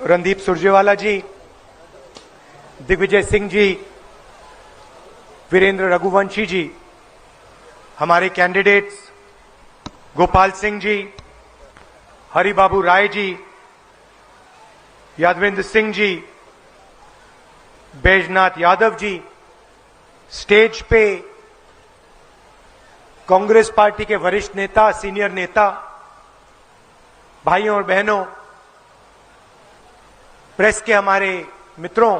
रणदीप सुरजेवाला जी, दिग्विजय सिंह जी, वीरेंद्र रघुवंशी जी, हमारे candidates Gopal Singh ji, Haribabu Rai ji, Yadavindra Singh ji, Baijnath Yadav ji, stage पे Congress party के वरिष्ठ नेता, सीनियर नेता, भाइयों और बहनों, प्रेस के हमारे मित्रों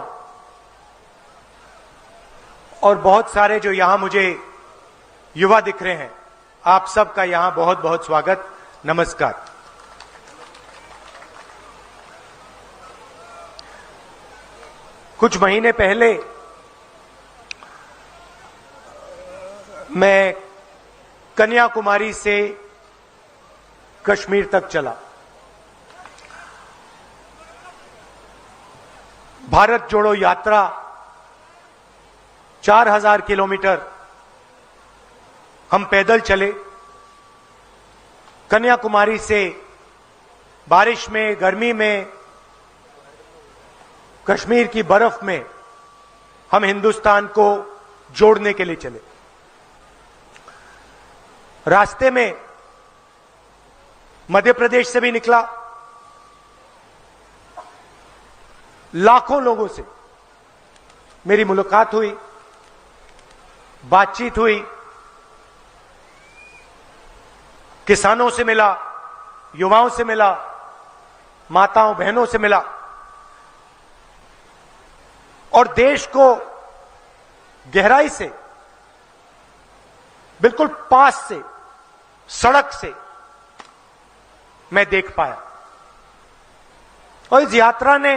और बहुत सारे जो यहां मुझे युवा दिख रहे हैं, आप सबका यहां बहुत बहुत स्वागत, नमस्कार। कुछ महीने पहले मैं कन्याकुमारी से कश्मीर तक चला। भारत जोड़ो यात्रा 4000 किलोमीटर हम पैदल चले। कन्याकुमारी से बारिश में, गर्मी में, कश्मीर की बर्फ में हम हिंदुस्तान को जोड़ने के लिए चले। रास्ते में मध्य प्रदेश से भी निकला। लाखों लोगों से मेरी मुलाकात हुई, बातचीत हुई, किसानों से मिला, युवाओं से मिला, माताओं बहनों से मिला और देश को गहराई से, बिल्कुल पास से, सड़क से मैं देख पाया। और इस यात्रा ने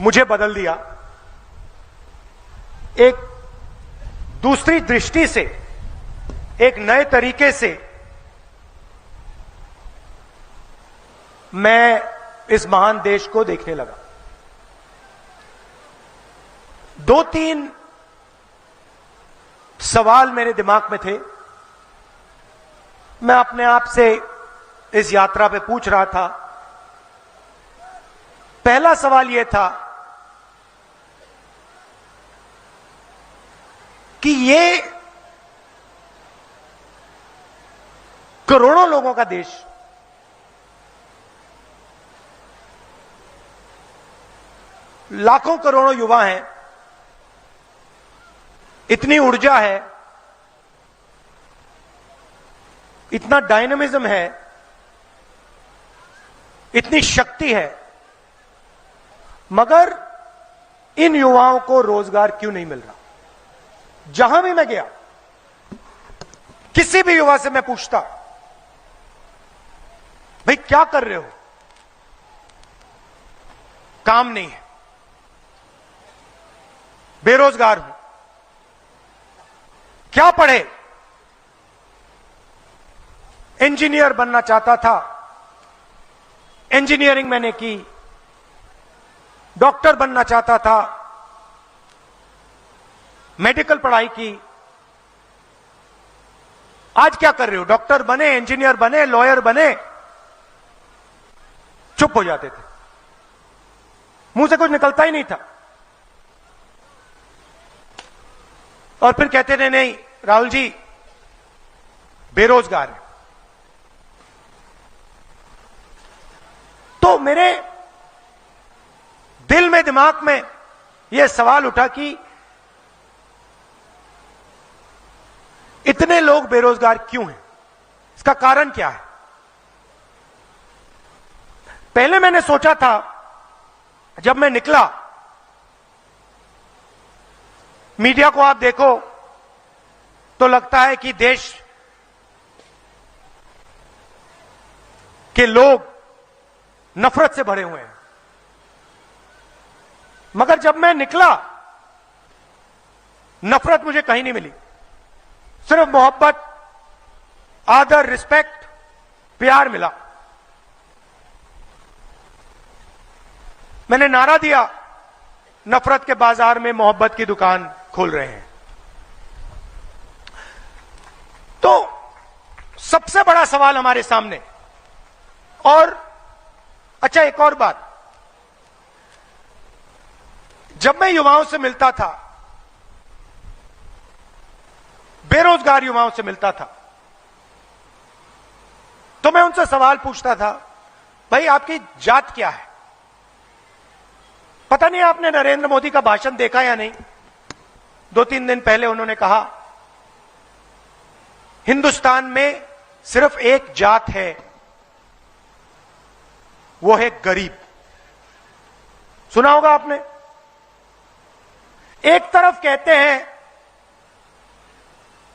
मुझे बदल दिया। एक दूसरी दृष्टि से, एक नए तरीके से मैं इस महान देश को देखने लगा। 2-3 सवाल मेरे दिमाग में थे। मैं अपने आप से इस यात्रा पे पूछ रहा था। पहला सवाल यह था कि ये करोड़ों लोगों का देश, लाखों करोड़ों युवा हैं, इतनी ऊर्जा है, इतना डायनामिज्म है, इतनी शक्ति है, मगर इन युवाओं को रोजगार क्यों नहीं मिल रहा? जहां भी मैं गया, किसी भी युवा से मैं पूछता, भाई क्या कर रहे हो? काम नहीं है, बेरोजगार हूं। क्या पढ़े? इंजीनियर बनना चाहता था, इंजीनियरिंग मैंने की। डॉक्टर बनना चाहता था, मेडिकल पढ़ाई की। आज क्या कर रहे हो? डॉक्टर बने, इंजीनियर बने, लॉयर बने, चुप हो जाते थे, मुंह से कुछ निकलता ही नहीं था। और फिर कहते थे नहीं राहुल जी बेरोजगार है। तो मेरे दिल में, दिमाग में यह सवाल उठा कि इतने लोग बेरोजगार क्यों हैं? इसका कारण क्या है? पहले मैंने सोचा था, जब मैं निकला, मीडिया को आप देखो तो लगता है कि देश के लोग नफरत से भरे हुए हैं, मगर जब मैं निकला नफरत मुझे कहीं नहीं मिली। सिर्फ मोहब्बत, आदर, रिस्पेक्ट, प्यार मिला। मैंने नारा दिया, नफरत के बाजार में मोहब्बत की दुकान खोल रहे हैं। तो सबसे बड़ा सवाल हमारे सामने, और अच्छा, एक और बात, जब मैं युवाओं से मिलता था, बेरोजगार युवाओं से मिलता था, तो मैं उनसे सवाल पूछता था, भाई आपकी जात क्या है? पता नहीं आपने नरेंद्र मोदी का भाषण देखा या नहीं। 2-3 दिन पहले उन्होंने कहा, हिंदुस्तान में सिर्फ एक जात है, वो है गरीब। सुना होगा आपने। एक तरफ कहते हैं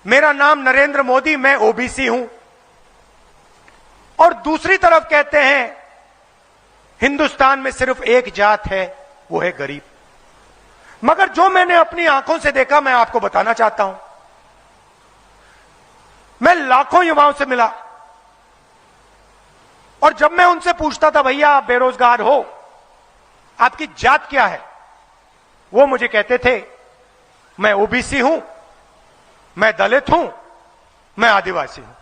मेरा नाम नरेंद्र मोदी, मैं ओबीसी हूं, और दूसरी तरफ कहते हैं हिंदुस्तान में सिर्फ एक जात है, वो है गरीब। मगर जो मैंने अपनी आंखों से देखा, मैं आपको बताना चाहता हूं। मैं लाखों युवाओं से मिला, और जब मैं उनसे पूछता था, भैया आप बेरोजगार हो, आपकी जात क्या है, वो मुझे कहते थे, मैं ओबीसी हूं, मैं दलित हूं, मैं आदिवासी हूं।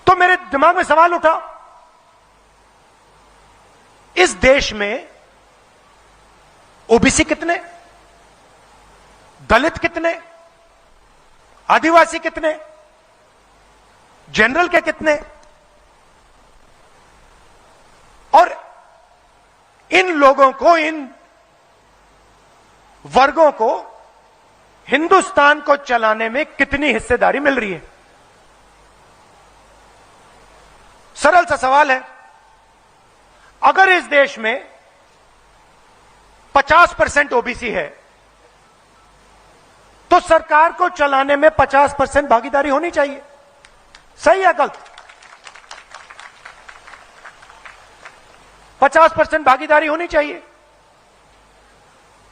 तो मेरे दिमाग में सवाल उठा, इस देश में ओबीसी कितने, दलित कितने, आदिवासी कितने, जनरल के कितने, और इन लोगों को, इन वर्गों को हिंदुस्तान को चलाने में कितनी हिस्सेदारी मिल रही है? सरल सा सवाल है। अगर इस देश में 50% ओबीसी है, तो सरकार को चलाने में 50% भागीदारी होनी चाहिए। सही या गलत? 50% भागीदारी होनी चाहिए।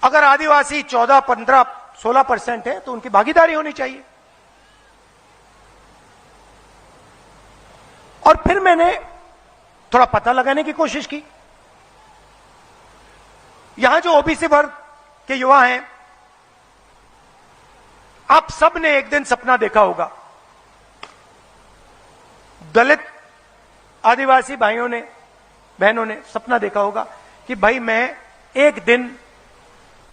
अगर आदिवासी 14, 15, 16% है, तो उनकी भागीदारी होनी चाहिए। और फिर मैंने थोड़ा पता लगाने की कोशिश की। यहां जो ओबीसी वर्ग के युवा हैं, आप सब ने एक दिन सपना देखा होगा, दलित आदिवासी भाइयों ने, बहनों ने सपना देखा होगा कि भाई मैं एक दिन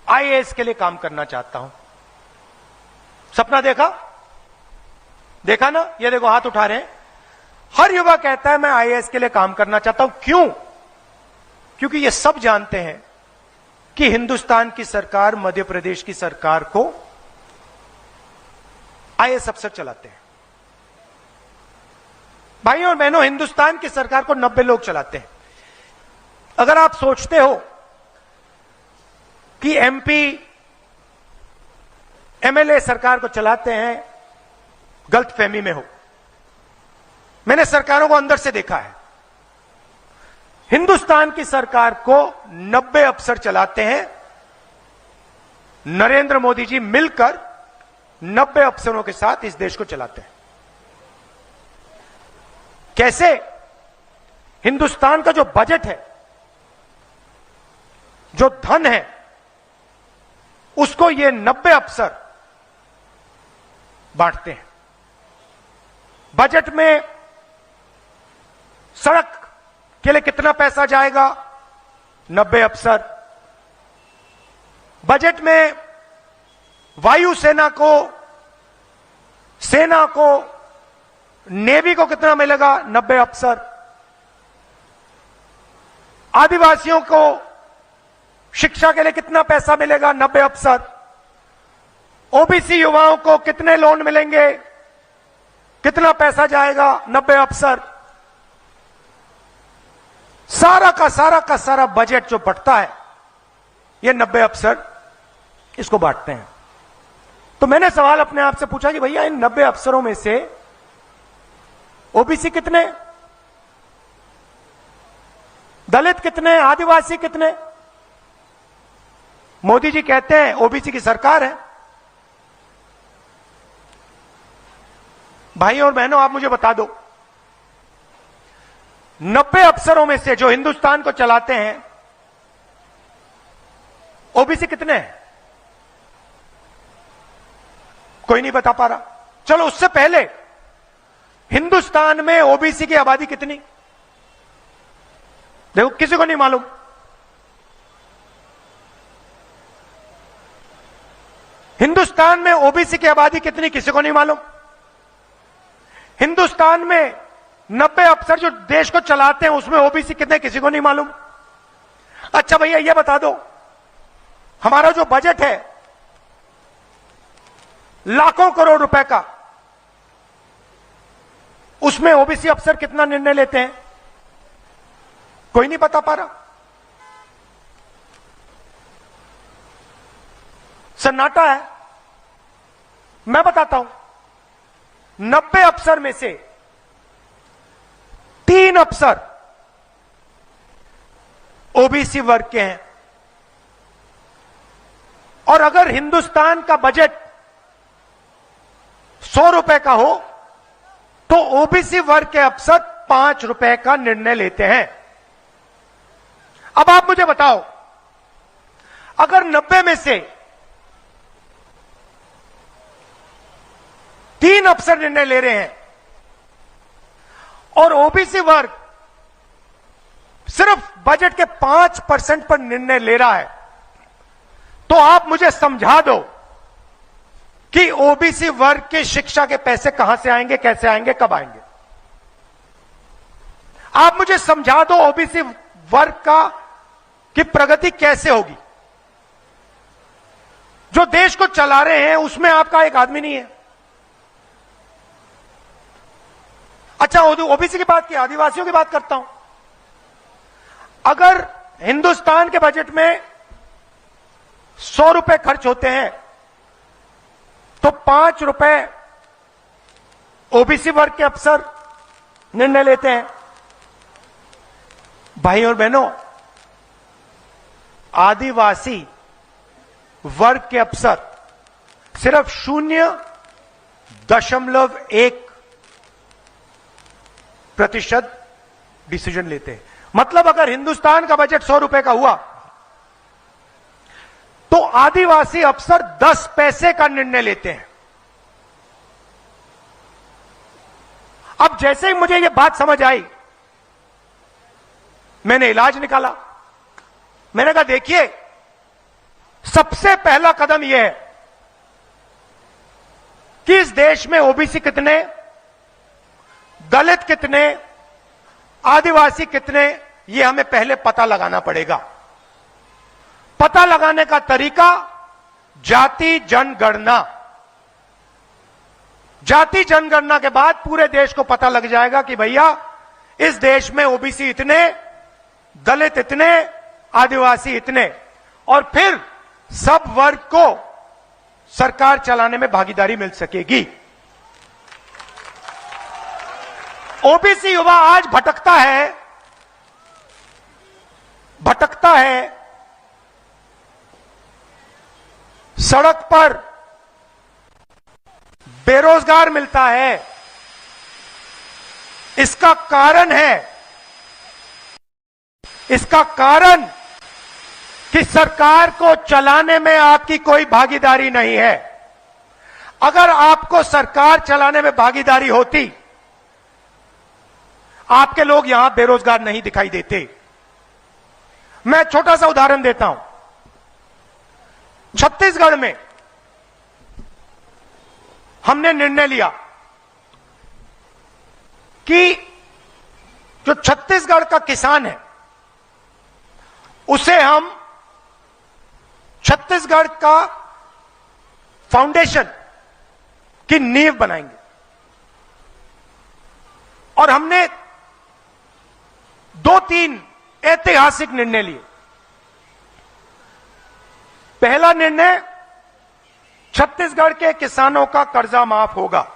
आईएएस के लिए काम करना चाहता हूं। सपना देखा? देखा ना? ये देखो हाथ उठा रहे हैं। हर युवा कहता है मैं आईएएस के लिए काम करना चाहता हूं। क्यों? क्योंकि ये सब जानते हैं कि हिंदुस्तान की सरकार, मध्य प्रदेश की सरकार को आईएएस अफसर चलाते हैं। भाइयों और बहनों, हिंदुस्तान की सरकार को 90 लोग चलाते हैं। अगर आप सोचते हो कि एमपी, एमएलए सरकार को चलाते हैं, गलतफहमी में हो। मैंने सरकारों को अंदर से देखा है। हिंदुस्तान की सरकार को 90 अफसर चलाते हैं। नरेंद्र मोदी जी मिलकर 90 अफसरों के साथ इस देश को चलाते हैं। कैसे? हिंदुस्तान का जो बजट है, जो धन है, उसको ये 90 अफसर बांटते हैं। बजट में सड़क के लिए कितना पैसा जाएगा? 90 अफसर। बजट में वायुसेना को, सेना को, नेवी को कितना मिलेगा? 90 अफसर। आदिवासियों को शिक्षा के लिए कितना पैसा मिलेगा? 90 अफसर। ओबीसी युवाओं को कितने लोन मिलेंगे? कितना पैसा जाएगा? 90 अफसर। सारा का सारा बजट जो बढ़ता है, ये 90 अफसर इसको बांटते हैं। तो मैंने सवाल अपने आप से पूछा कि भैया इन 90 अफसरों में से ओबीसी कितने, दलित कितने, आदिवासी कितने? मोदी जी कहते हैं ओबीसी की सरकार है। भाइयों और बहनों, आप मुझे बता दो, 90 अफसरों में से जो हिंदुस्तान को चलाते हैं, ओबीसी कितने हैं? कोई नहीं बता पा रहा। चलो उससे पहले हिंदुस्तान में ओबीसी की आबादी कितनी? देखो, किसी को नहीं मालूम। हिंदुस्तान में ओबीसी की आबादी कितनी, किसी को नहीं मालूम। हिंदुस्तान में 90 अफसर जो देश को चलाते हैं उसमें ओबीसी कितने, किसी को नहीं मालूम। अच्छा भैया, यह बता दो, हमारा जो बजट है लाखों करोड़ रुपए का, उसमें ओबीसी अफसर कितना निर्णय लेते हैं? कोई नहीं बता पा रहा। सन्नाटा है। मैं बताता हूं, 90 अफसर में से 3 अफसर ओबीसी वर्ग के हैं। और अगर हिंदुस्तान का बजट 100 रुपए का हो तो ओबीसी वर्ग के अफसर 5 रुपए का निर्णय लेते हैं। अब आप मुझे बताओ, अगर 90 में से 3 अफसर निर्णय ले रहे हैं और ओबीसी वर्ग सिर्फ बजट के 5% पर निर्णय ले रहा है, तो आप मुझे समझा दो कि ओबीसी वर्ग की शिक्षा के पैसे कहां से आएंगे, कैसे आएंगे, कब आएंगे? आप मुझे समझा दो ओबीसी वर्ग की प्रगति कैसे होगी? जो देश को चला रहे हैं उसमें आपका एक आदमी नहीं है। अच्छा, ओबीसी की बात की, आदिवासियों की बात करता हूं। अगर हिंदुस्तान के बजट में 100 रुपए खर्च होते हैं तो 5 रुपए ओबीसी वर्ग के अफसर निर्णय लेते हैं। भाई और बहनों, आदिवासी वर्ग के अफसर सिर्फ 0.1% डिसीजन लेते हैं। मतलब अगर हिंदुस्तान का बजट 100 रुपए का हुआ तो आदिवासी अफसर 10 पैसे का निर्णय लेते हैं। अब जैसे ही मुझे यह बात समझ आई, मैंने इलाज निकाला। मैंने कहा, देखिए, सबसे पहला कदम यह है कि इस देश में ओबीसी कितने, दलित कितने, आदिवासी कितने, यह हमें पहले पता लगाना पड़ेगा। पता लगाने का तरीका जाति जनगणना। जाति जनगणना के बाद पूरे देश को पता लग जाएगा कि भैया इस देश में ओबीसी इतने, दलित इतने, आदिवासी इतने, और फिर सब वर्ग को सरकार चलाने में भागीदारी मिल सकेगी। ओबीसी युवा आज भटकता है सड़क पर, बेरोजगार मिलता है। इसका कारण कि सरकार को चलाने में आपकी कोई भागीदारी नहीं है। अगर आपको सरकार चलाने में भागीदारी होती, आपके लोग यहां बेरोजगार नहीं दिखाई देते। मैं छोटा सा उदाहरण देता हूं। छत्तीसगढ़ में हमने निर्णय लिया कि जो छत्तीसगढ़ का किसान है उसे हम छत्तीसगढ़ का फाउंडेशन की नींव बनाएंगे। और हमने 2-3 ऐतिहासिक निर्णय लिए। पहला निर्णय, छत्तीसगढ़ के किसानों का कर्जा माफ होगा।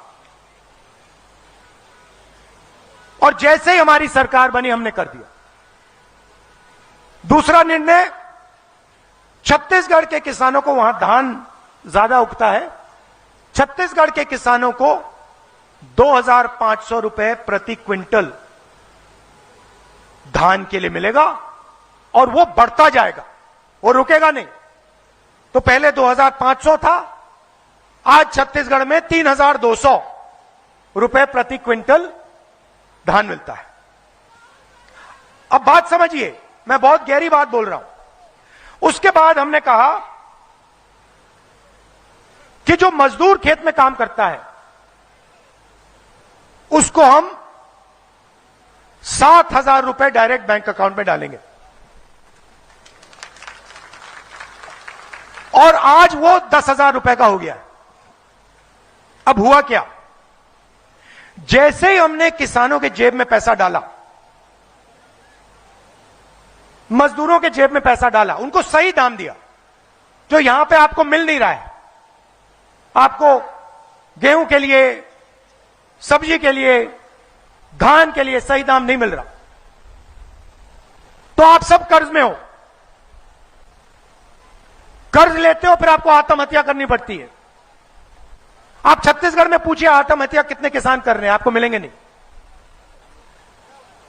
और जैसे ही हमारी सरकार बनी हमने कर दिया। दूसरा निर्णय, छत्तीसगढ़ के किसानों को, वहां धान ज्यादा उगता है, छत्तीसगढ़ के किसानों को 2,500 रुपए प्रति क्विंटल धान के लिए मिलेगा और वो बढ़ता जाएगा, वो रुकेगा नहीं। तो पहले 2,500 था, आज छत्तीसगढ़ में 3,200। रुपए प्रति क्विंटल धान मिलता है। अब बात समझिए, मैं बहुत गहरी बात बोल रहा हूं। उसके बाद हमने कहा कि जो मजदूर खेत में काम करता है उसको हम 7,000 रुपए डायरेक्ट बैंक अकाउंट में डालेंगे, और आज वो 10,000 रुपए का हो गया। अब हुआ क्या, जैसे ही हमने किसानों के जेब में पैसा डाला, मजदूरों के जेब में पैसा डाला, उनको सही दाम दिया, जो यहां पे आपको मिल नहीं रहा है। आपको गेहूं के लिए, सब्जी के लिए, धान के लिए सही दाम नहीं मिल रहा, तो आप सब कर्ज में हो, कर्ज लेते हो, फिर आपको आत्महत्या करनी पड़ती है। आप छत्तीसगढ़ में पूछिए आत्महत्या कितने किसान कर रहे हैं, आपको मिलेंगे नहीं।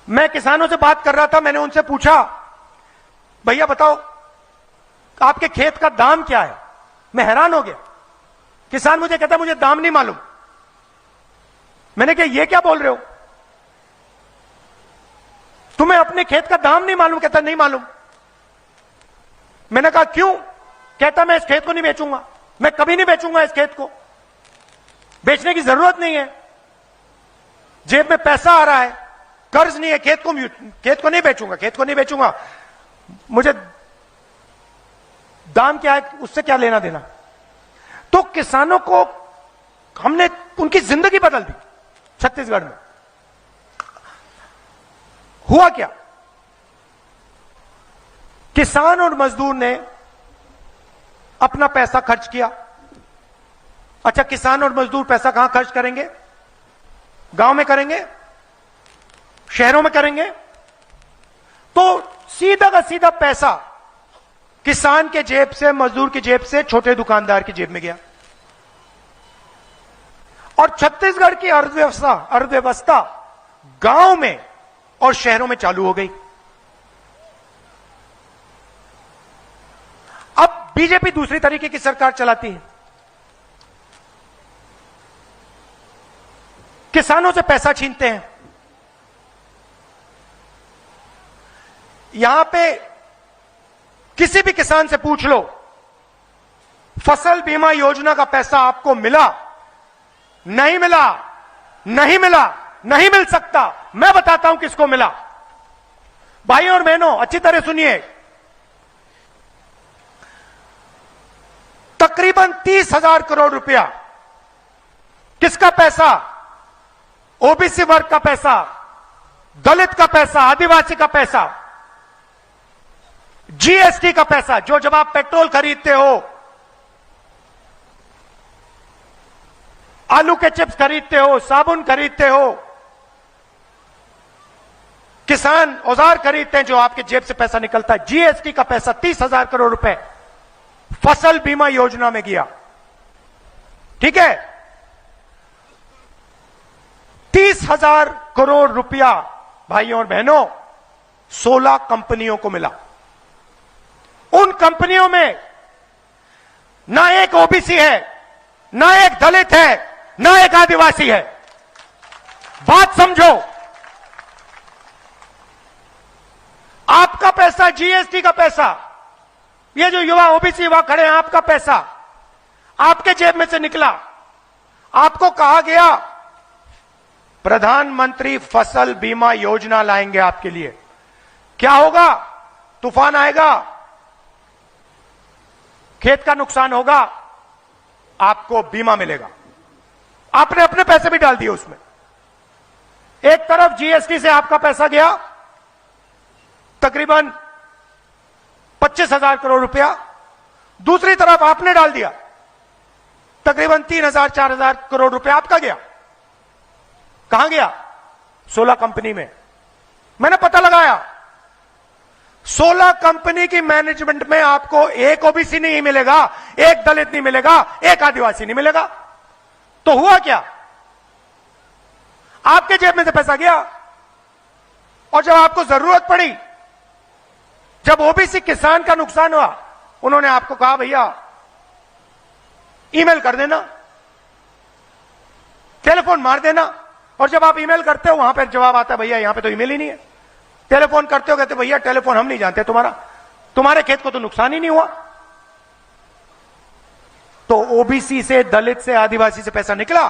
मैं किसानों से बात कर रहा था, मैंने उनसे पूछा, भैया बताओ आपके खेत का दाम क्या है। मैं हैरान हो गया, किसान मुझे कहता मुझे दाम नहीं मालूम। मैंने कहा ये क्या बोल रहे हो, तुम्हें अपने खेत का दाम नहीं मालूम? कहता नहीं मालूम। मैंने कहा क्यों? कहता मैं इस खेत को नहीं बेचूंगा, मैं कभी नहीं बेचूंगा इस खेत को, बेचने की जरूरत नहीं है, जेब में पैसा आ रहा है, कर्ज नहीं है, खेत को नहीं बेचूंगा, खेत को नहीं बेचूंगा, मुझे दाम क्या है उससे क्या लेना देना। तो किसानों को हमने उनकी जिंदगी बदल दी छत्तीसगढ़ में। हुआ क्या, किसान और मजदूर ने अपना पैसा खर्च किया। अच्छा, किसान और मजदूर पैसा कहां खर्च करेंगे? गांव में करेंगे, शहरों में करेंगे। तो सीधा का सीधा पैसा किसान के जेब से, मजदूर की जेब से छोटे दुकानदार की जेब में गया, और छत्तीसगढ़ की अर्थव्यवस्था गांव में और शहरों में चालू हो गई। अब बीजेपी दूसरी तरीके की सरकार चलाती है, किसानों से पैसा छीनते हैं। यहां पे किसी भी किसान से पूछ लो, फसल बीमा योजना का पैसा आपको मिला? नहीं मिला, नहीं मिला, नहीं मिल सकता। मैं बताता हूं किसको मिला। भाइयों और बहनों अच्छी तरह सुनिए, तकरीबन 30,000 करोड़ रुपया किसका पैसा? ओबीसी वर्ग का पैसा, दलित का पैसा, आदिवासी का पैसा, जीएसटी का पैसा। जो जब आप पेट्रोल खरीदते हो, आलू के चिप्स खरीदते हो, साबुन खरीदते हो, किसान औजार खरीदते हैं, जो आपके जेब से पैसा निकलता है, जीएसटी का पैसा 30,000 करोड़ रुपए फसल बीमा योजना में गया। ठीक है, 30,000 करोड़ रुपया भाइयों और बहनों 16 कंपनियों को मिला। उन कंपनियों में ना एक ओबीसी है, ना एक दलित है, ना एक आदिवासी है। बात समझो, आपका पैसा, जीएसटी का पैसा, ये जो युवा ओबीसी युवा खड़े हैं, आपका पैसा आपके जेब में से निकला। आपको कहा गया प्रधानमंत्री फसल बीमा योजना लाएंगे आपके लिए। क्या होगा? तूफान आएगा, खेत का नुकसान होगा, आपको बीमा मिलेगा। आपने अपने पैसे भी डाल दिए उसमें। एक तरफ जीएसटी से आपका पैसा गया तकरीबन 25,000 करोड़ रुपया, दूसरी तरफ आपने डाल दिया तकरीबन 3,000-4,000 करोड़ रुपया आपका गया। कहां गया? 16 कंपनी में। मैंने पता लगाया, 16 कंपनी की मैनेजमेंट में आपको एक ओबीसी नहीं मिलेगा, एक दलित नहीं मिलेगा, एक आदिवासी नहीं मिलेगा। तो हुआ क्या? आपके जेब में से पैसा गया, और जब आपको जरूरत पड़ी, जब ओबीसी किसान का नुकसान हुआ, उन्होंने आपको कहा भैया ईमेल कर देना, टेलीफोन मार देना, और जब आप ईमेल करते हो वहां पर जवाब आता है भैया यहां पे तो ईमेल ही नहीं है। टेलीफोन करते हो कहते भैया टेलीफोन हम नहीं जानते, तुम्हारे खेत को तो नुकसान ही नहीं हुआ। तो ओबीसी से, दलित से, आदिवासी से पैसा निकला,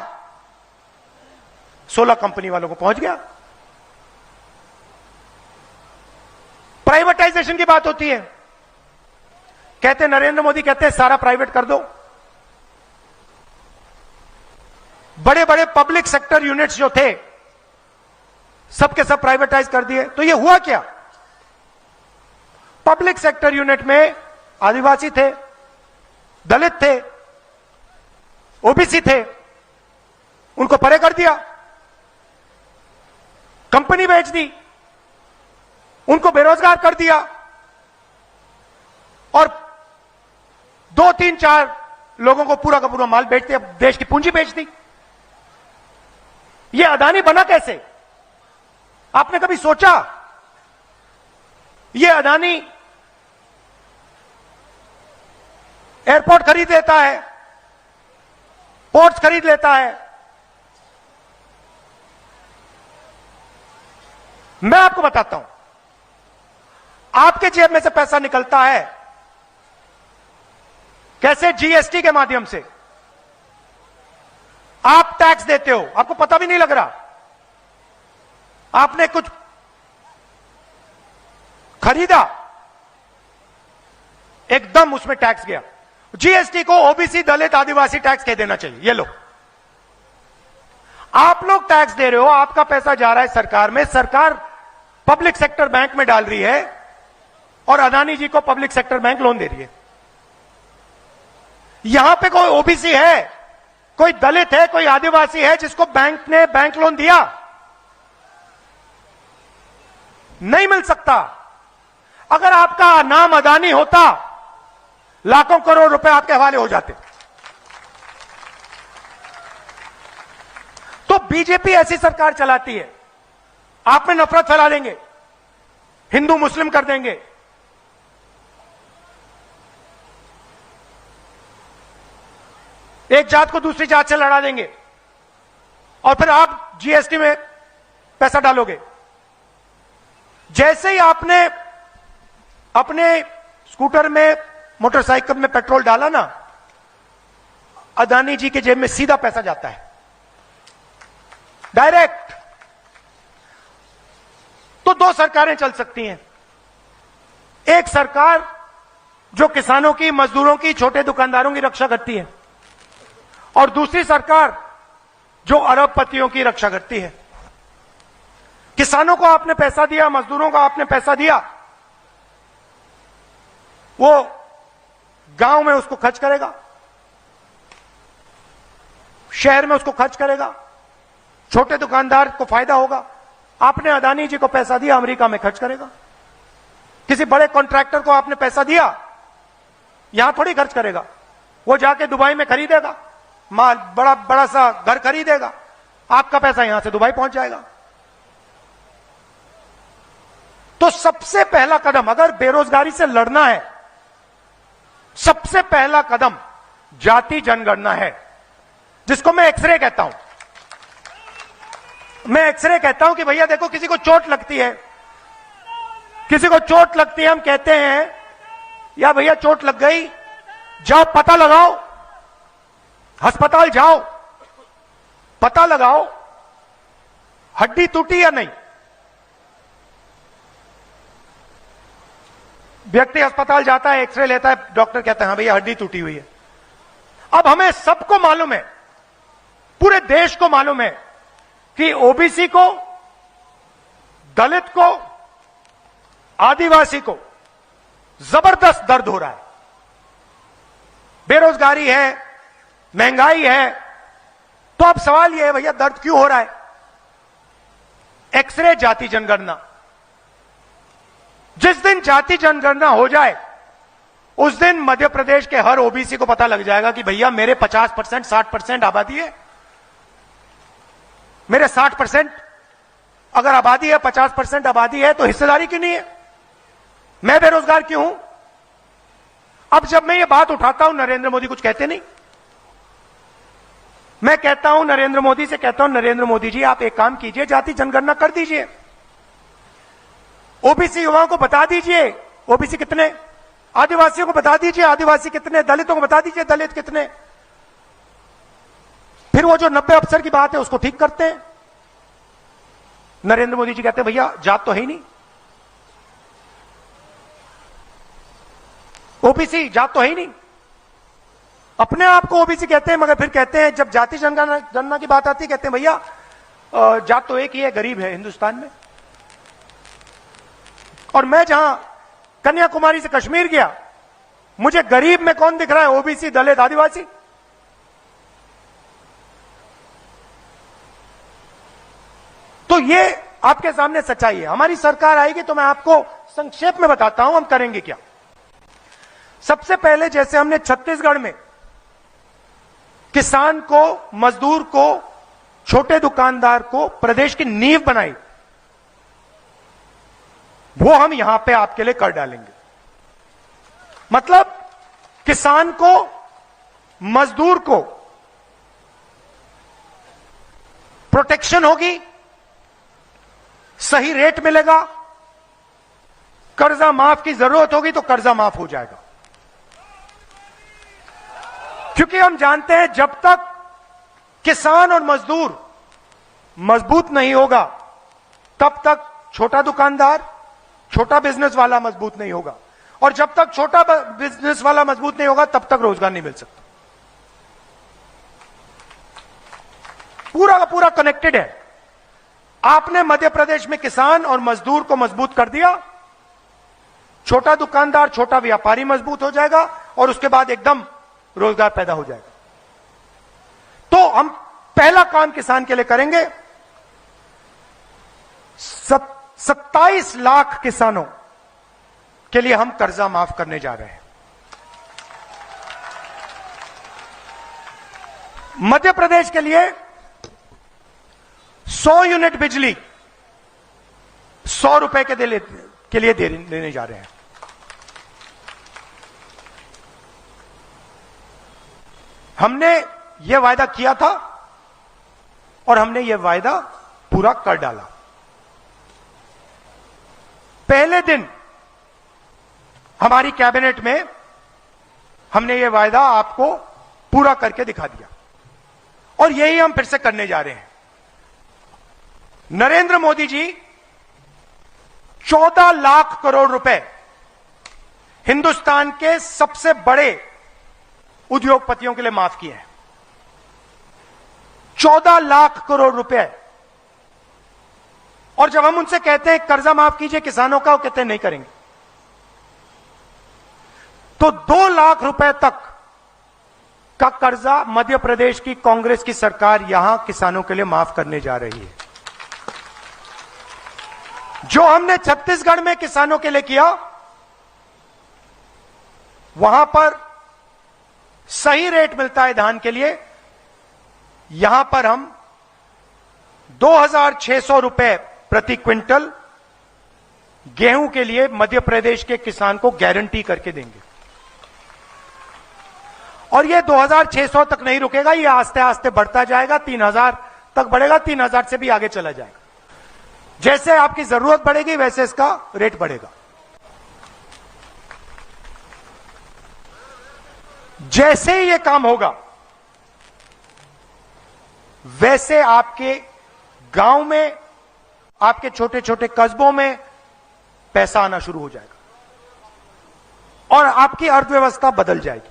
16 कंपनी वालों को पहुंच गया। प्राइवेटाइजेशन की बात होती है, कहते नरेंद्र मोदी कहते हैं सारा प्राइवेट कर दो। बड़े बड़े पब्लिक सेक्टर यूनिट्स जो थे सबके सब प्राइवेटाइज कर दिए। तो ये हुआ क्या? पब्लिक सेक्टर यूनिट में आदिवासी थे, दलित थे, ओबीसी थे, उनको परे कर दिया, कंपनी बेच दी, उनको बेरोजगार कर दिया, और 2, 3, 4 लोगों को पूरा का पूरा माल बेच दिया, देश की पूंजी बेच दी। ये अदानी बना कैसे? आपने कभी सोचा? ये अदानी एयरपोर्ट खरीद लेता है, पोर्ट्स खरीद लेता है। मैं आपको बताता हूं, आपके जेब में से पैसा निकलता है कैसे? जीएसटी के माध्यम से। आप टैक्स देते हो, आपको पता भी नहीं लग रहा, आपने कुछ खरीदा, एकदम उसमें टैक्स गया। जीएसटी को ओबीसी, दलित, आदिवासी टैक्स कह देना चाहिए। ये लो, आप लोग टैक्स दे रहे हो, आपका पैसा जा रहा है सरकार में, सरकार पब्लिक सेक्टर बैंक में डाल रही है, और अदानी जी को पब्लिक सेक्टर बैंक लोन दे रही है। यहां पे कोई ओबीसी है, कोई दलित है, कोई आदिवासी है जिसको बैंक ने बैंक लोन दिया? नहीं मिल सकता। अगर आपका नाम अदानी होता, लाखों करोड़ रुपए आपके हवाले हो जाते। तो बीजेपी ऐसी सरकार चलाती है, आप में नफरत फैला देंगे, हिंदू मुस्लिम कर देंगे। एक जात को दूसरी जात से लड़ा देंगे, और फिर आप जीएसटी में पैसा डालोगे। जैसे ही आपने अपने स्कूटर में, मोटरसाइकिल में पेट्रोल डाला ना, अदानी जी के जेब में सीधा पैसा जाता है, डायरेक्ट। तो 2 सरकारें चल सकती हैं। एक सरकार जो किसानों की, मजदूरों की, छोटे दुकानदारों की रक्षा करती है, और दूसरी सरकार जो अरबपतियों की रक्षा करती है। किसानों को आपने पैसा दिया, मजदूरों को आपने पैसा दिया, वो गांव में उसको खर्च करेगा, शहर में उसको खर्च करेगा, छोटे दुकानदार को फायदा होगा। आपने अदानी जी को पैसा दिया, अमेरिका में खर्च करेगा। किसी बड़े कॉन्ट्रैक्टर को आपने पैसा दिया, यहां थोड़ी खर्च करेगा, वो जाके दुबई में खरीदेगा माल, बड़ा बड़ा सा घर खरीदेगा, आपका पैसा यहां से दुबई पहुंच जाएगा। तो सबसे पहला कदम, अगर बेरोजगारी से लड़ना है, सबसे पहला कदम जाति जनगणना है, जिसको मैं एक्सरे कहता हूं। मैं एक्सरे कहता हूं कि भैया देखो, किसी को चोट लगती है, किसी को चोट लगती है, हम कहते हैं या भैया चोट लग गई, जाओ पता लगाओ, अस्पताल जाओ, पता लगाओ हड्डी टूटी या नहीं। व्यक्ति अस्पताल जाता है, एक्सरे लेता है, डॉक्टर कहता है हाँ भैया हड्डी टूटी हुई है। अब हमें सबको मालूम है, पूरे देश को मालूम है कि ओबीसी को, दलित को, आदिवासी को जबरदस्त दर्द हो रहा है। बेरोजगारी है, महंगाई है। तो अब सवाल यह है भैया दर्द क्यों हो रहा है? एक्सरे जाति जनगणना। जिस दिन जाति जनगणना हो जाए उस दिन मध्य प्रदेश के हर ओबीसी को पता लग जाएगा कि भैया मेरे 50%, 60% आबादी है, मेरे 60% अगर आबादी है, 50% आबादी है, तो हिस्सेदारी क्यों नहीं है? मैं बेरोजगार क्यों हूं? अब जब मैं ये बात उठाता हूं, नरेंद्र मोदी कुछ कहते नहीं। मैं कहता हूं नरेंद्र मोदी से, कहता हूं नरेंद्र मोदी जी आप एक काम कीजिए, जाति जनगणना कर दीजिए, ओबीसी युवाओं को बता दीजिए ओबीसी कितने, आदिवासियों को बता दीजिए आदिवासी कितने, दलितों को बता दीजिए दलित कितने। फिर वो जो 90 अफसर की बात है उसको ठीक करते हैं। नरेंद्र मोदी जी कहते हैं भैया जात तो है ही नहीं, ओबीसी जात तो है ही नहीं, अपने आप को ओबीसी कहते हैं, मगर फिर कहते हैं जब जाति जनगणना की बात आती है कहते हैं भैया जात तो एक ही है, गरीब है हिंदुस्तान में। और मैं जहां कन्याकुमारी से कश्मीर गया, मुझे गरीब में कौन दिख रहा है? ओबीसी, दलित, आदिवासी। तो ये आपके सामने सच्चाई है। हमारी सरकार आएगी तो मैं आपको संक्षेप में बताता हूं हम करेंगे क्या। सबसे पहले जैसे हमने छत्तीसगढ़ में किसान को, मजदूर को, छोटे दुकानदार को प्रदेश की नींव बनाई, वो हम यहां पे आपके लिए कर डालेंगे। मतलब किसान को, मजदूर को प्रोटेक्शन होगी, सही रेट मिलेगा, कर्जा माफ की जरूरत होगी तो कर्जा माफ हो जाएगा। क्योंकि हम जानते हैं जब तक किसान और मजदूर मजबूत नहीं होगा तब तक छोटा दुकानदार, छोटा बिजनेस वाला मजबूत नहीं होगा, और जब तक छोटा बिजनेस वाला मजबूत नहीं होगा तब तक रोजगार नहीं मिल सकता। पूरा का पूरा कनेक्टेड है। आपने मध्य प्रदेश में किसान और मजदूर को मजबूत कर दिया, छोटा दुकानदार, छोटा व्यापारी मजबूत हो जाएगा, और उसके बाद एकदम रोजगार पैदा हो जाएगा। तो हम पहला काम किसान के लिए करेंगे, 27 लाख किसानों के लिए हम कर्जा माफ करने जा रहे हैं। मध्य प्रदेश के लिए 100 यूनिट बिजली 100 रुपए के लिए देने जा रहे हैं। हमने यह वायदा किया था और हमने यह वायदा पूरा कर डाला। पहले दिन हमारी कैबिनेट में हमने यह वायदा आपको पूरा करके दिखा दिया, और यही हम फिर से करने जा रहे हैं। नरेंद्र मोदी जी 14 लाख करोड़ रुपए हिंदुस्तान के सबसे बड़े उद्योगपतियों के लिए माफ किए हैं। 14 लाख करोड़ रुपए। और जब हम उनसे कहते हैं कर्जा माफ कीजिए किसानों का, वो कहते हैं नहीं करेंगे। तो 2 लाख रुपए तक का कर्जा मध्य प्रदेश की कांग्रेस की सरकार यहां किसानों के लिए माफ करने जा रही है। जो हमने छत्तीसगढ़ में किसानों के लिए किया, वहां पर सही रेट मिलता है धान के लिए, यहां पर हम 2,600 रुपए प्रति क्विंटल गेहूं के लिए मध्य प्रदेश के किसान को गारंटी करके देंगे। और यह 2,600 तक नहीं रुकेगा, यह आस्ते आस्ते बढ़ता जाएगा, 3,000 तक बढ़ेगा, 3,000 से भी आगे चला जाएगा। जैसे आपकी जरूरत बढ़ेगी वैसे इसका रेट बढ़ेगा। जैसे ही यह काम होगा वैसे आपके गांव में, आपके छोटे छोटे कस्बों में पैसा आना शुरू हो जाएगा और आपकी अर्थव्यवस्था बदल जाएगी।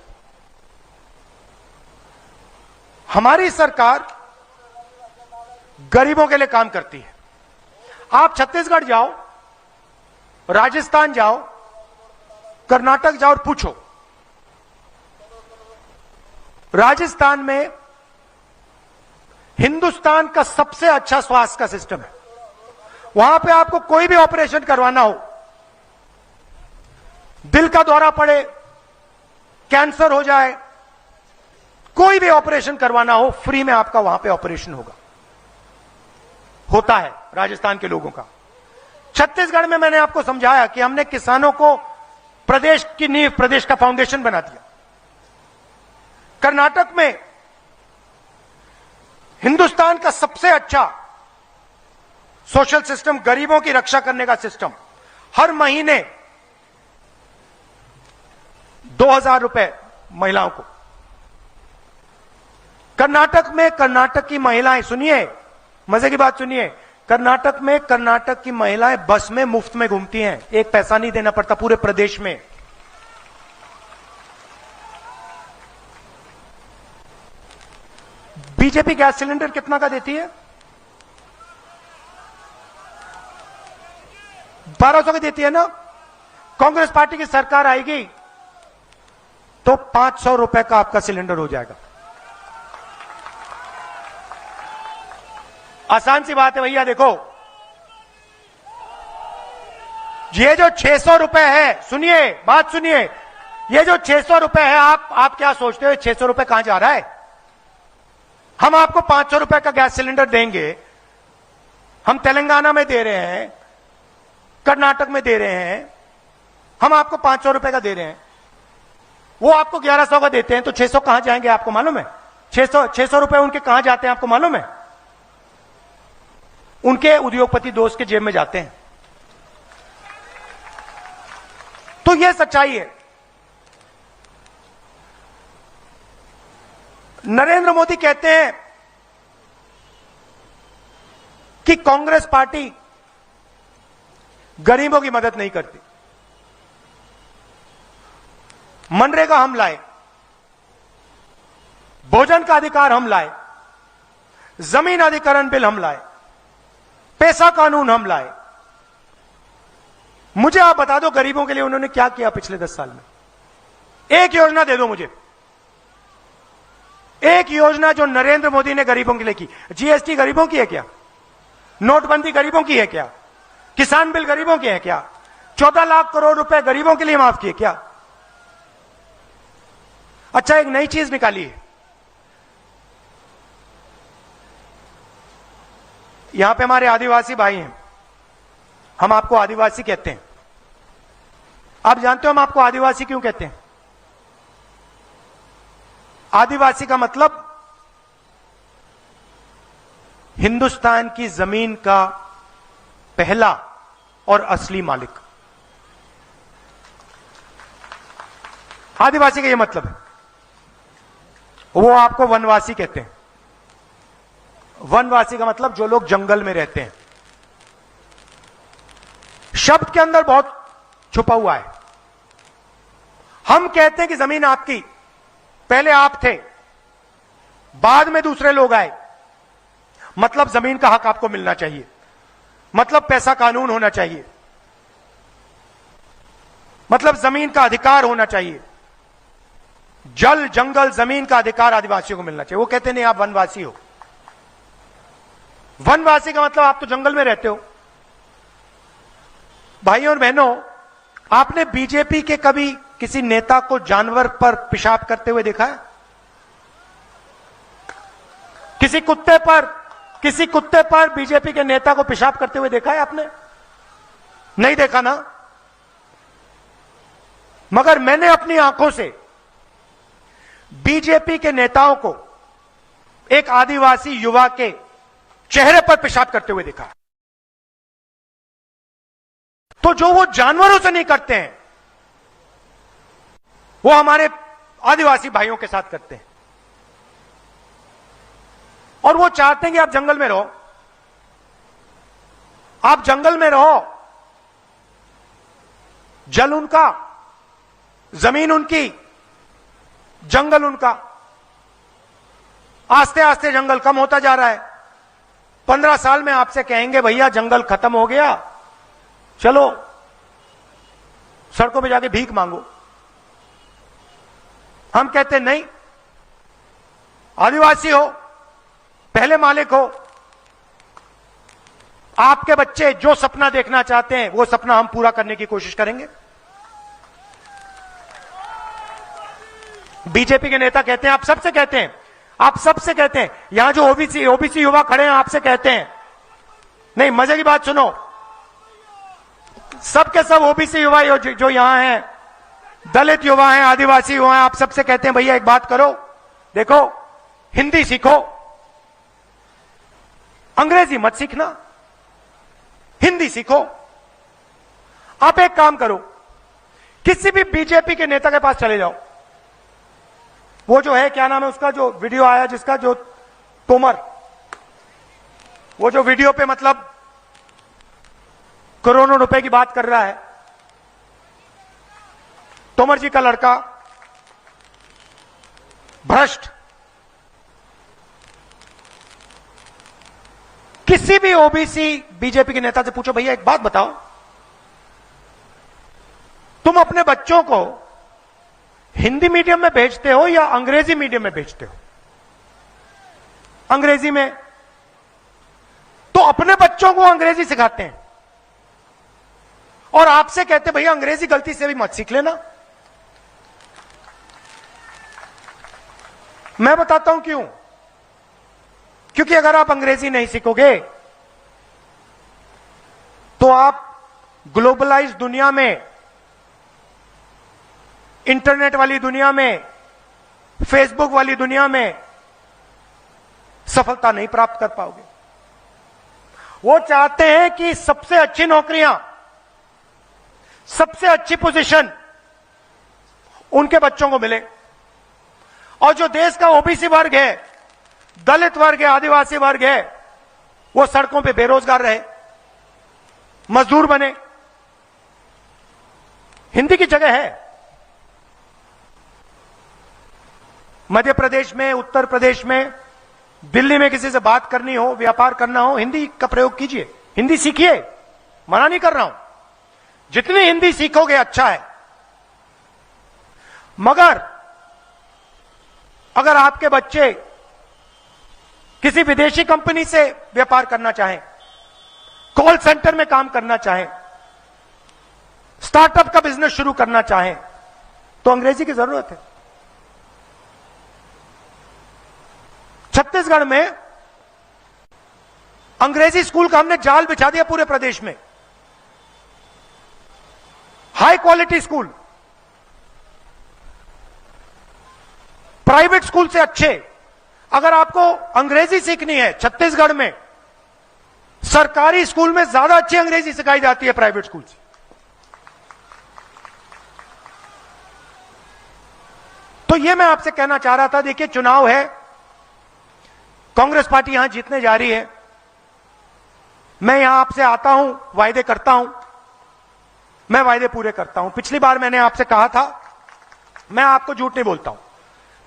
हमारी सरकार गरीबों के लिए काम करती है। आप छत्तीसगढ़ जाओ, राजस्थान जाओ, कर्नाटक जाओ और पूछो। राजस्थान में हिंदुस्तान का सबसे अच्छा स्वास्थ्य का सिस्टम है। वहां पे आपको कोई भी ऑपरेशन करवाना हो, दिल का दौरा पड़े, कैंसर हो जाए, कोई भी ऑपरेशन करवाना हो, फ्री में आपका वहां पे ऑपरेशन होता है राजस्थान के लोगों का। छत्तीसगढ़ में मैंने आपको समझाया कि हमने किसानों को प्रदेश की नींव, प्रदेश का फाउंडेशन बना दिया। कर्नाटक में हिंदुस्तान का सबसे अच्छा सोशल सिस्टम, गरीबों की रक्षा करने का सिस्टम। हर महीने 2,000 रुपए महिलाओं को। कर्नाटक में कर्नाटक की महिलाएं, सुनिए मजे की बात सुनिए, कर्नाटक में कर्नाटक की महिलाएं बस में मुफ्त में घूमती हैं, एक पैसा नहीं देना पड़ता पूरे प्रदेश में। बीजेपी गैस सिलेंडर कितना का देती है? 1200 की देती है ना। कांग्रेस पार्टी की सरकार आएगी तो 500 रुपए का आपका सिलेंडर हो जाएगा। आसान सी बात है भैया। देखो ये जो 600 रुपए है, सुनिए बात सुनिए, ये जो 600 रुपए है, आप क्या सोचते हो 600 रुपए कहां जा रहा है? हम आपको 500 रुपए का गैस सिलेंडर देंगे, हम तेलंगाना में दे रहे हैं, कर्नाटक में दे रहे हैं, हम आपको 500 रुपए का दे रहे हैं, वो आपको 1100 का देते हैं, तो 600 कहां जाएंगे आपको मालूम है? 600 रुपए उनके कहां जाते हैं आपको मालूम है? उनके उद्योगपति दोस्त के जेब में जाते हैं। तो यह सच्चाई है। नरेंद्र मोदी कहते हैं कि कांग्रेस पार्टी गरीबों की मदद नहीं करती। मनरेगा हम लाए, भोजन का अधिकार हम लाए, जमीन अधिकरण बिल हम लाए, पैसा कानून हम लाए। मुझे आप बता दो गरीबों के लिए उन्होंने क्या किया पिछले 10 साल में? एक योजना दे दो मुझे, एक योजना जो नरेंद्र मोदी ने गरीबों के लिए की। जीएसटी गरीबों की है क्या? नोटबंदी गरीबों की है क्या? किसान बिल गरीबों के हैं क्या? 14 लाख करोड़ रुपए गरीबों के लिए माफ किए क्या? अच्छा, एक नई चीज निकाली है। यहां पे हमारे आदिवासी भाई हैं, हम आपको आदिवासी कहते हैं। आप जानते हो हम आपको आदिवासी क्यों कहते हैं? आदिवासी का मतलब हिंदुस्तान की जमीन का पहला और असली मालिक। आदिवासी का यह मतलब है। वो आपको वनवासी कहते हैं। वनवासी का मतलब जो लोग जंगल में रहते हैं। शब्द के अंदर बहुत छुपा हुआ है। हम कहते हैं कि जमीन आपकी, पहले आप थे, बाद में दूसरे लोग आए, मतलब जमीन का हक आपको मिलना चाहिए, मतलब पैसा कानून होना चाहिए, मतलब जमीन का अधिकार होना चाहिए। जल जंगल जमीन का अधिकार आदिवासियों को मिलना चाहिए। वो कहते नहीं आप वनवासी हो। वनवासी का मतलब आप तो जंगल में रहते हो। भाइयों और बहनों, आपने बीजेपी के कभी किसी नेता को जानवर पर पेशाब करते हुए देखा है? किसी कुत्ते पर बीजेपी के नेता को पेशाब करते हुए देखा है आपने? नहीं देखा ना। मगर मैंने अपनी आंखों से बीजेपी के नेताओं को एक आदिवासी युवा के चेहरे पर पेशाब करते हुए देखा। तो जो वो जानवरों से नहीं करते हैं, वो हमारे आदिवासी भाइयों के साथ करते हैं। और वो चाहते हैं कि आप जंगल में रहो, आप जंगल में रहो। जल उनका, जमीन उनकी, जंगल उनका। आस्ते आस्ते जंगल कम होता जा रहा है। 15 साल में आपसे कहेंगे भैया जंगल खत्म हो गया, चलो सड़कों पे जाके भीख मांगो। हम कहते नहीं, आदिवासी हो, पहले मालिक हो। आपके बच्चे जो सपना देखना चाहते हैं वो सपना हम पूरा करने की कोशिश करेंगे। बीजेपी के नेता कहते हैं, आप सबसे कहते हैं, आप सबसे कहते हैं, यहां जो ओबीसी युवा खड़े हैं आपसे कहते हैं, नहीं मजे की बात सुनो, सबके सब ओबीसी युवा जो यहां हैं, दलित युवा हैं, आदिवासी युवा हैं, आप सबसे कहते हैं भैया एक बात करो, देखो हिंदी सीखो, अंग्रेजी मत सीखना, हिंदी सीखो। आप एक काम करो, किसी भी बीजेपी के नेता के पास चले जाओ, वो जो है क्या नाम है उसका, जो वीडियो आया जिसका, जो तोमर, वो जो वीडियो पे मतलब करोड़ों रुपए की बात कर रहा है, तोमर जी का लड़का भ्रष्ट, किसी भी ओबीसी बीजेपी के नेता से पूछो, भैया एक बात बताओ, तुम अपने बच्चों को हिंदी मीडियम में भेजते हो या अंग्रेजी मीडियम में भेजते हो? अंग्रेजी में। तो अपने बच्चों को अंग्रेजी सिखाते हैं और आपसे कहते भैया अंग्रेजी गलती से भी मत सीख लेना। मैं बताता हूं क्यों। क्योंकि अगर आप अंग्रेजी नहीं सीखोगे तो आप ग्लोबलाइज दुनिया में, इंटरनेट वाली दुनिया में, फेसबुक वाली दुनिया में सफलता नहीं प्राप्त कर पाओगे। वो चाहते हैं कि सबसे अच्छी नौकरियां, सबसे अच्छी पोजीशन उनके बच्चों को मिले, और जो देश का ओबीसी वर्ग है, दलित वर्ग है, आदिवासी वर्ग है, वो सड़कों पे बेरोजगार रहे, मजदूर बने। हिंदी की जगह है। मध्य प्रदेश में, उत्तर प्रदेश में, दिल्ली में किसी से बात करनी हो, व्यापार करना हो, हिंदी का प्रयोग कीजिए, हिंदी सीखिए, मना नहीं कर रहा हूं। जितनी हिंदी सीखोगे अच्छा है। मगर अगर आपके बच्चे किसी विदेशी कंपनी से व्यापार करना चाहें, कॉल सेंटर में काम करना चाहें, स्टार्टअप का बिजनेस शुरू करना चाहें, तो अंग्रेजी की जरूरत है। छत्तीसगढ़ में अंग्रेजी स्कूल का हमने जाल बिछा दिया पूरे प्रदेश में। High quality school, private school से अच्छे। अगर आपको अंग्रेजी सीखनी है छत्तीसगढ़ में, सरकारी स्कूल में ज्यादा अच्छी अंग्रेजी सिखाई जाती है प्राइवेट स्कूल से। तो यह मैं आपसे कहना चाह रहा था। देखिए, चुनाव है, कांग्रेस पार्टी यहां जीतने जा रही है। मैं यहां आपसे आता हूं, वायदे करता हूं, मैं वायदे पूरे करता हूं। पिछली बार मैंने आपसे कहा था, मैं आपको झूठ नहीं बोलता हूं,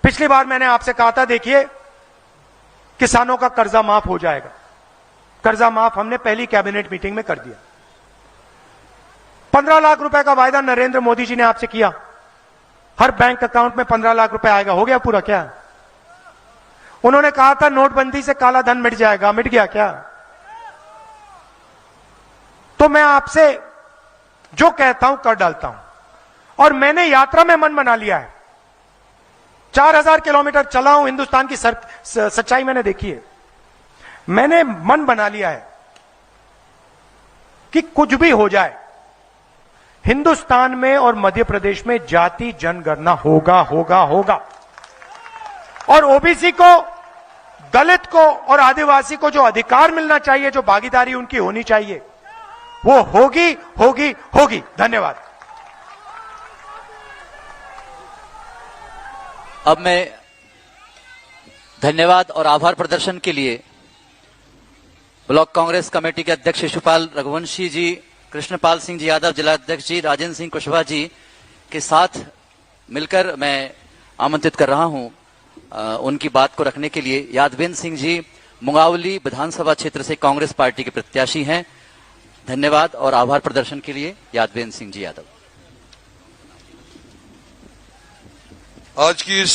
पिछली बार मैंने आपसे कहा था, देखिए किसानों का कर्जा माफ हो जाएगा। कर्जा माफ हमने पहली कैबिनेट मीटिंग में कर दिया। 15 लाख रुपए का वायदा नरेंद्र मोदी जी ने आपसे किया, हर बैंक अकाउंट में 15 लाख रुपए आएगा। हो गया पूरा क्या? उन्होंने कहा था नोटबंदी से काला धन मिट जाएगा, मिट गया क्या? तो मैं आपसे जो कहता हूं कर डालता हूं। और मैंने यात्रा में मन बना लिया है। 4000 किलोमीटर चला हूं, हिंदुस्तान की सच्चाई मैंने देखी है। मैंने मन बना लिया है कि कुछ भी हो जाए, हिंदुस्तान में और मध्य प्रदेश में जाति जनगणना होगा, होगा, होगा। और ओबीसी को, दलित को और आदिवासी को जो अधिकार मिलना चाहिए, जो भागीदारी उनकी होनी चाहिए, वो होगी, होगी, होगी। धन्यवाद। अब मैं धन्यवाद और आभार प्रदर्शन के लिए ब्लॉक कांग्रेस कमेटी के अध्यक्ष शिशुपाल रघुवंशी जी, कृष्णपाल सिंह जी यादव जिला अध्यक्ष जी, राजेंद्र सिंह कुशवाहा जी के साथ मिलकर मैं आमंत्रित कर रहा हूं उनकी बात को रखने के लिए। यादवेंद्र सिंह जी मुंगावली विधानसभा क्षेत्र से कांग्रेस पार्टी के प्रत्याशी हैं। धन्यवाद और आभार प्रदर्शन के लिए यादवेंद्र सिंह जी यादव। आज की इस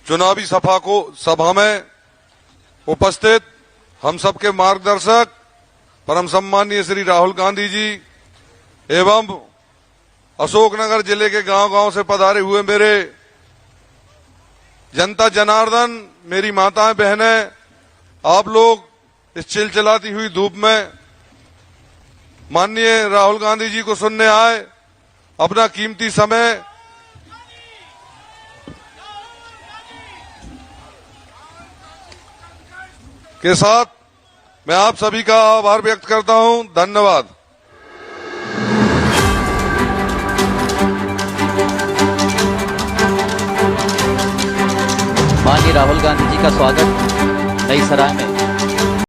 चुनावी सभा में उपस्थित हम सबके मार्गदर्शक परम सम्मानीय श्री राहुल गांधी जी एवं अशोकनगर जिले के गांव-गांव से पधारे हुए मेरे जनता जनार्दन, मेरी माताएं बहनें, आप लोग इस चिलचिलाती हुई धूप में माननीय राहुल गांधी जी को सुनने आए, अपना कीमती समय के साथ मैं आप सभी का आभार व्यक्त करता हूं। धन्यवाद। माननीय राहुल गांधी जी का स्वागत नई सराय में